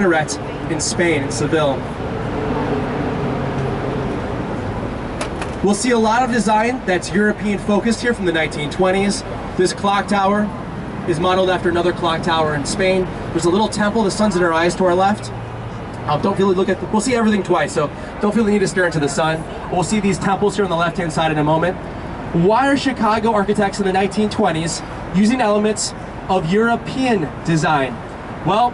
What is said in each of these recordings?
minaret in Spain, in Seville. We'll see a lot of design that's European focused here from the 1920s. This clock tower is modeled after another clock tower in Spain. There's a little temple, the sun's in our eyes to our left. Don't feel we'll see everything twice, so don't feel the need to stare into the sun. We'll see these temples here on the left-hand side in a moment. Why are Chicago architects in the 1920s using elements of European design? Well,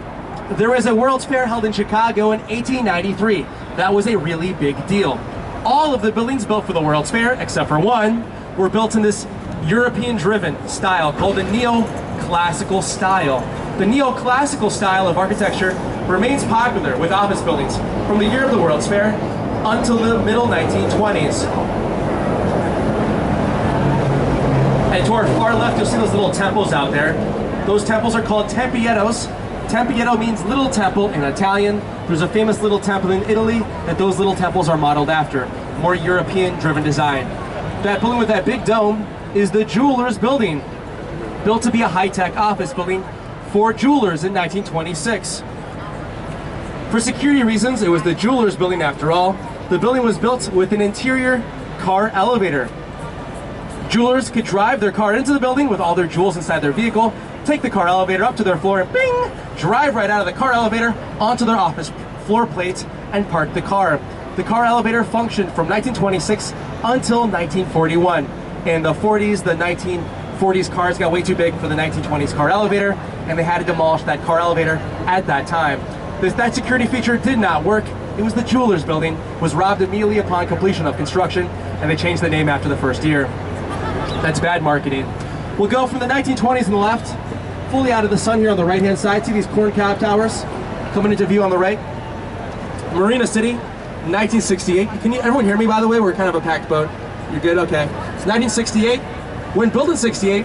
there was a World's Fair held in Chicago in 1893. That was a really big deal. All of the buildings built for the World's Fair, except for one, were built in this European-driven style called the neoclassical style. The neoclassical style of architecture remains popular with office buildings from the year of the World's Fair until the middle 1920s. And to our far left, you'll see those little temples out there. Those temples are called tempiettos. Tempietto means little temple in Italian. There's a famous little temple in Italy that those little temples are modeled after. More European-driven design. That building with that big dome is the Jewelers Building, built to be a high-tech office building for jewelers in 1926. For security reasons, it was the Jewelers Building after all. The building was built with an interior car elevator. Jewelers could drive their car into the building with all their jewels inside their vehicle, take the car elevator up to their floor and bing, drive right out of the car elevator onto their office floor plate and park the car. The car elevator functioned from 1926 until 1941. In the 40s, the 1940s cars got way too big for the 1920s car elevator, and they had to demolish that car elevator at that time. That security feature did not work. It was the Jewelers Building, was robbed immediately upon completion of construction, and they changed the name after the first year. That's bad marketing. We'll go from the 1920s on the left, fully out of the sun here on the right-hand side. See these corn cob towers coming into view on the right? Marina City, 1968. Can everyone hear me, by the way? We're kind of a packed boat. You're good? Okay. It's 1968. When built in 68,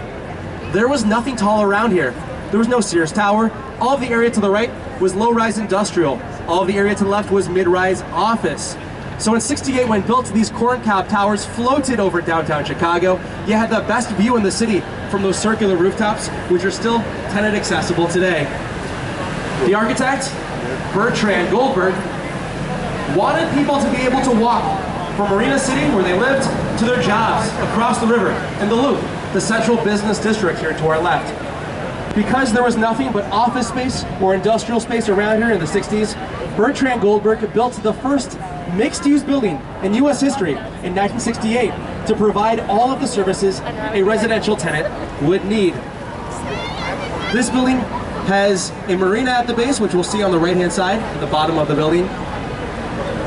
there was nothing tall around here. There was no Sears Tower. All of the area to the right was low-rise industrial. All of the area to the left was mid-rise office. So in 68, when built, these corn cob towers floated over downtown Chicago. You had the best view in the city from those circular rooftops, which are still tenant accessible today. The architect, Bertrand Goldberg, wanted people to be able to walk from Marina City, where they lived, to their jobs across the river in the Loop, the central business district here to our left. Because there was nothing but office space or industrial space around here in the 60s, Bertrand Goldberg built the first mixed-use building in U.S. history in 1968 to provide all of the services a residential tenant would need. This building has a marina at the base, which we'll see on the right-hand side at the bottom of the building.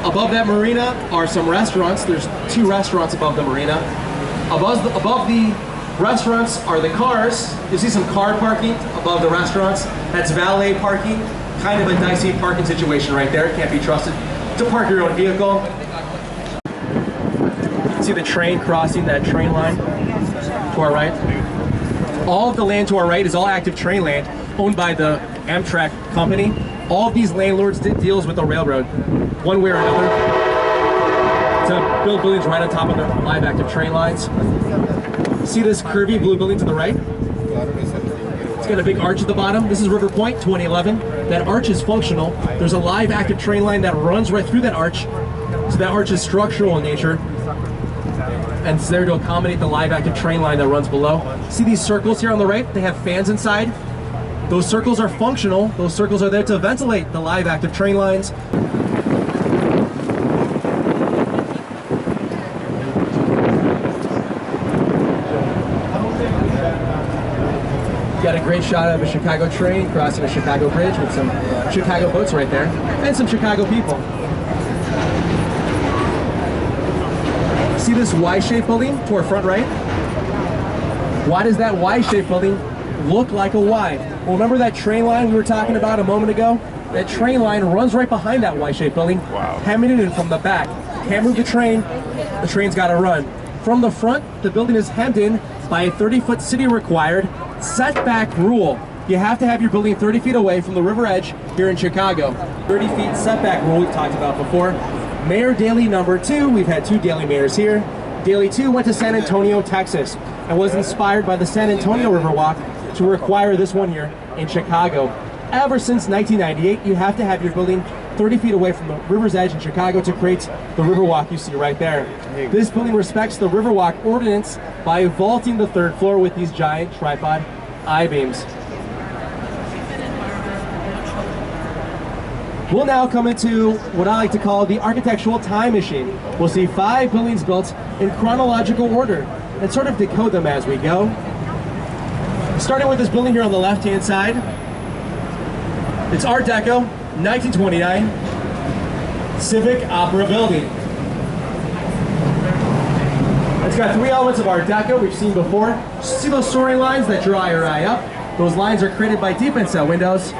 Above that marina are some restaurants. There's 2 restaurants above the marina. Above the restaurants are the cars. You see some car parking above the restaurants. That's valet parking. Kind of a dicey parking situation right there. Can't be trusted to park your own vehicle. You can see the train crossing that train line to our right. All of the land to our right is all active train land owned by the Amtrak company. All of these landlords did deals with the railroad, one way or another, to build buildings right on top of their live active train lines. See this curvy blue building to the right? It's got a big arch at the bottom. This is River Point, 2011. That arch is functional. There's a live active train line that runs right through that arch. So that arch is structural in nature, and it's there to accommodate the live active train line that runs below. See these circles here on the right? They have fans inside. Those circles are functional. Those circles are there to ventilate the live active train lines. Got a great shot of a Chicago train crossing a Chicago bridge with some Chicago boats right there, and some Chicago people. See this Y-shaped building to our front right? Why does that Y-shaped building look like a Y? Well, remember that train line we were talking about a moment ago? That train line runs right behind that Y-shaped building, hemming it in from the back. Can't move the train's got to run. From the front, the building is hemmed in by a 30-foot city-required setback rule. You have to have your building 30 feet away from the river edge here in Chicago. 30 feet setback rule we've talked about before. Mayor Daley number 2, we've had 2 Daley mayors here. Daley 2 went to San Antonio, Texas, and was inspired by the San Antonio Riverwalk to require this one here in Chicago. ever since 1998, you have to have your building 30 feet away from the river's edge in Chicago to create the Riverwalk you see right there. This building respects the Riverwalk ordinance by vaulting the 3rd floor with these giant tripod I-beams. We'll now come into what I like to call the architectural time machine. We'll see 5 buildings built in chronological order and sort of decode them as we go. Starting with this building here on the left-hand side. It's Art Deco, 1929, Civic Opera building. It's got 3 elements of Art Deco we've seen before. See those soaring lines that draw your eye up? Those lines are created by deep inset windows.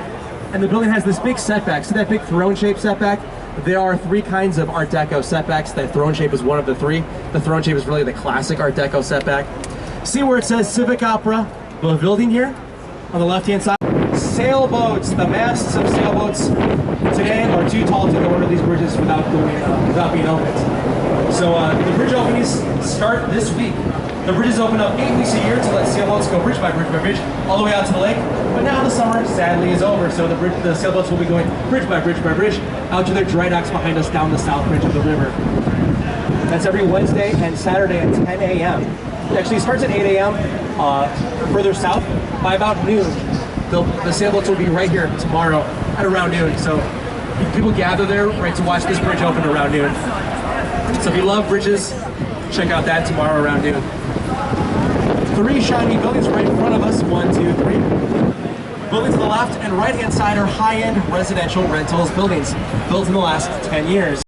And the building has this big setback. See that big throne-shaped setback? There are 3 kinds of Art Deco setbacks. That throne shape is one of the 3. The throne shape is really the classic Art Deco setback. See where it says Civic Opera building here on the left-hand side? Sailboats. The masts of sailboats today are too tall to go under these bridges without being opened. So the bridge openings start this week. The bridges open up 8 weeks a year to let sailboats go bridge by bridge all the way out to the lake. But now the summer, sadly, is over, so the sailboats will be going bridge by bridge out to their dry docks behind us down the south bridge of the river. That's every Wednesday and Saturday at 10 a.m. It actually starts at 8 a.m. Further south. By about noon, the sailboats will be right here tomorrow at around noon. So people gather there right to watch this bridge open around noon. So if you love bridges, check out that tomorrow around noon. 3 shiny buildings right in front of us. 1, 2, 3. Buildings to the left and right-hand side are high-end residential rentals buildings built in the last 10 years.